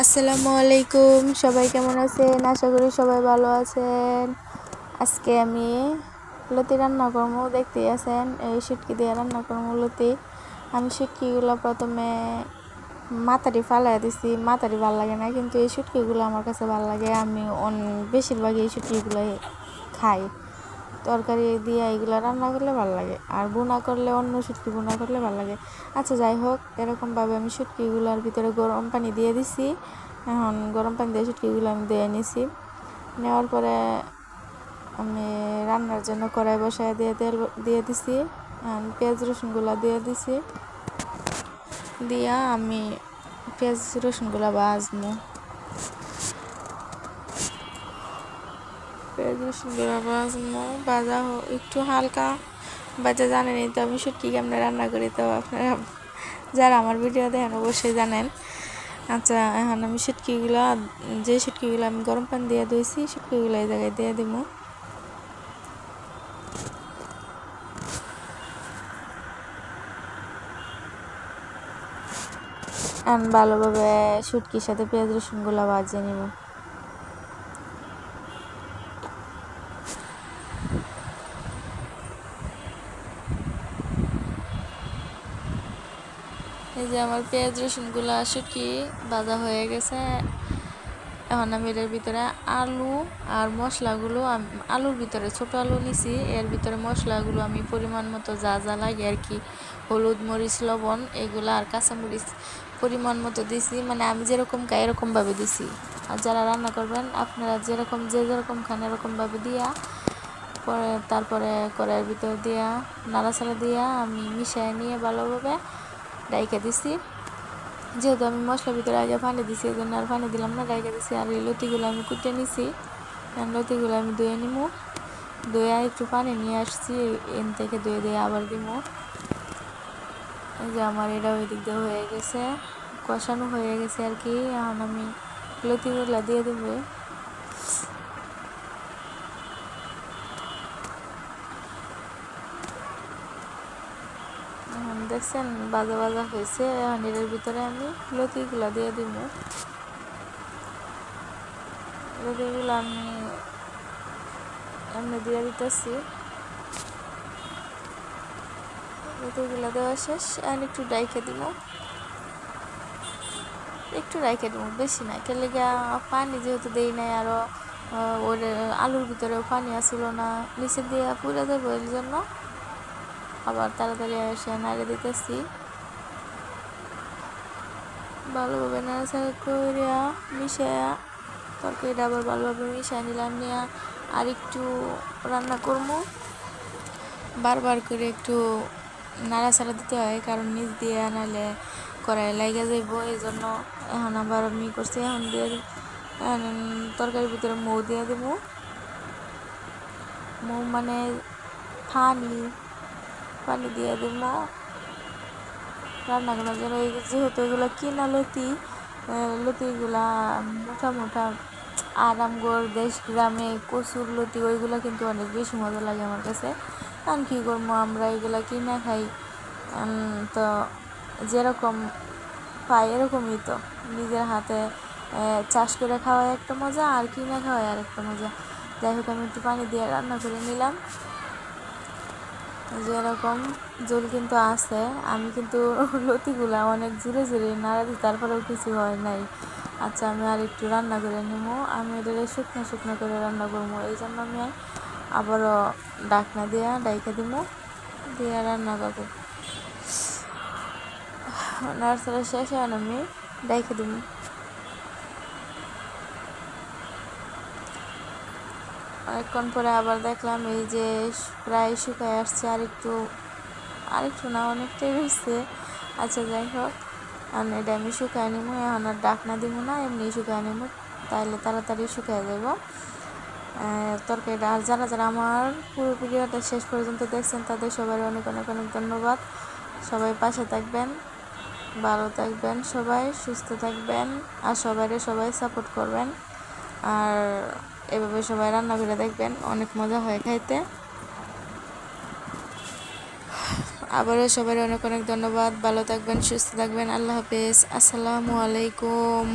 আসসালামু আলাইকুম, সবাই কেমন আছেন? আশা করি সবাই ভালো আছেন। আজকে আমি লতি রান্না করবো, দেখতেই আছেন এই শুটকি দিয়ে রান্না করবো লতি। আমি শুটকিগুলো প্রথমে মাথাটি ফালাই দিছি, মাথাটি ভালো লাগে না, কিন্তু এই শুটকিগুলো আমার কাছে ভালো লাগে। আমি বেশিরভাগ এই শুটকিগুলো খাই। তরকারি দিয়ে এগুলো রান্না করলে ভালো লাগে, আর বোনা করলে অন্য শুটকি বোনা করলে ভালো লাগে। আচ্ছা, যাই হোক, এরকমভাবে আমি শুটকিগুলোর ভিতরে গরম পানি দিয়ে দিছি। এখন গরম পানি দিয়ে শুটকিগুলো আমি দিয়ে নিছি। নেওয়ার পরে আমি রান্নার জন্য কড়াই বসায় দিয়ে তেল দিয়ে দিছি, পেঁয়াজ রসুনগুলো দিয়ে দিছি। দিয়া আমি পেঁয়াজ রসুনগুলো ভাজবো। পেঁয়াজ রসুনগুলো ভাজা একটু হালকা বাজা। জানেনই তো আমি শুটকি কেমনে রান্না করি, তো আপনারা যারা আমার ভিডিও দেখেন অবশ্যই জানেন। আচ্ছা, এখন আমি শুটকিগুলো আমি গরম পানি দিয়ে ধুইছি, শুটকিগুলো এই জায়গায় দিয়ে দিব। ভালোভাবে শুটকির সাথে পেঁয়াজ রসুনগুলো ভাজিয়ে নিব। এই যে আমার পেঁয়াজ রসুনগুলো শুটকি ভাজা হয়ে গেছে। এখন আমি এর ভিতরে আলু আর মশলাগুলো, আলুর ভিতরে ছোট আলু নিছি, এর ভিতরে মশলাগুলো আমি পরিমাণ মতো যা যা লাগে আর কি, হলুদ, মরিচ, লবণ এগুলো আর কাঁচামরিচ পরিমাণ মতো দিছি। মানে আমি যেরকম খাই এরকমভাবে দিছি, আর যারা রান্না করবেন আপনারা যেরকম খান এরকমভাবে দিয়া পরে তারপরে কড়াইয়ের ভিতরে দিয়া নাড়াচাড়া দিয়া আমি মিশিয়ে নিয়ে ভালোভাবে ডাইকা দিছি। যেহেতু আমি মশলার ভিতরে আগে পানি দিছি, এই জন্য আর পানি দিলাম না, ডাইকা দিছি। আর এই লতিগুলো আমি কুটে নিছি, লতিগুলো আমি ধুয়ে নিব। ধুয়ে একটু পানি নিয়ে আসছি, এন থেকে ধুয়ে আবার দিব। এই যে আমার এটা ওই দিক দিয়ে হয়ে গেছে, কষানো হয়ে গেছে আর কি। এখন আমি লতিগুলো দিয়ে দেবো। এখন দেখছেন ভাজা ভাজা হয়েছে। এখন এর ভিতরে আমি লতিগুলো দিয়ে দিব। লতিগুলো আমি এমনি দিয়ে দিতেছি। লতিগুলো দেওয়া শেষ। এখন একটু রাইখে দিব, বেশি না, কেলে পানি যেহেতু দেই নাই, আরও ওর আলুর ভিতরেও পানি আসছিল না, নিচে দিয়ে পুড়ে দেবো, এর জন্য আবার তাড়াতাড়ি এসে নাড়ে দিতেছি। ভালোভাবে নাড়াচাড়া করিয়া মিশাইয়া তরকারিটা আবার ভালোভাবে মিশাই নিলাম। নিয়ে আর একটু রান্না করবো, বারবার করে একটু নাড়াচাড়া দিতে হয়, কারণ নিচ দিয়ে নাহলে কড়াই লাগা যাইব। এই জন্য এখন আবার আমি করছি, এখন দিয়ে তরকারির ভিতরে মৌ দিয়ে দেবো। মৌ মানে পানি দিয়ে দেবো রান্না করার জন্য। যেহেতু এগুলো কিনা লতিগুলা মোটা মোটা, আর আমগর দেশ গ্রামে কচুর লতি ওইগুলো কিন্তু অনেক বেশি মজা লাগে আমার কাছে। কারণ কী করবো, আমরা এগুলো কিনা খাই, তো যেরকম পাই এরকমই। তো নিজের হাতে চাষ করে খাওয়াই একটা মজা, আর কিনা খাওয়াই আর একটা মজা। যাই হোক, আমি একটু পানি দিয়ে রান্না করে নিলাম। যেরকম জল কিন্তু আছে, আমি কিন্তু লতিগুলা অনেক জোরে জোরে নাড়া দিই, তারপরেও কিছু হয় নাই। আচ্ছা, আমি আর একটু রান্না করে নেব। আমি এটা শুকনো শুকনো করে রান্না করবো, এই জন্য আমি আবারও ডাকনা দিয়ে ডাইকা দিব, দিয়ে রান্না করবো। নাড়াচাড়া শেষ হয় আমি ডাইকা দিব। অনেকক্ষণ পরে আবার দেখলাম এই যে প্রায় শুকায় আসছে, আর একটু না, অনেকটাই রয়েছে। আচ্ছা, যাই হোক, এটা আমি শুকায় নিব। এখন আর ডাকনা দিব না, এমনি শুকায় নিব, তাইলে তাড়াতাড়ি শুকায় যাব তরকারিটা। আর যারা যারা আমার পুরো ভিডিওটা শেষ পর্যন্ত দেখছেন তাদের সবাই অনেক অনেক অনেক ধন্যবাদ। সবাই পাশে থাকবেন, ভালো থাকবেন, সবাই সুস্থ থাকবেন, আর সবাই সাপোর্ট করবেন। আর এভাবে সবাই রান্না করে দেখবেন, অনেক মজা হয় খাইতে। আবারও সবাই অনেক অনেক ধন্যবাদ। ভালো থাকবেন, সুস্থ থাকবেন। আল্লাহ হাফেজ। আসসালামু আলাইকুম।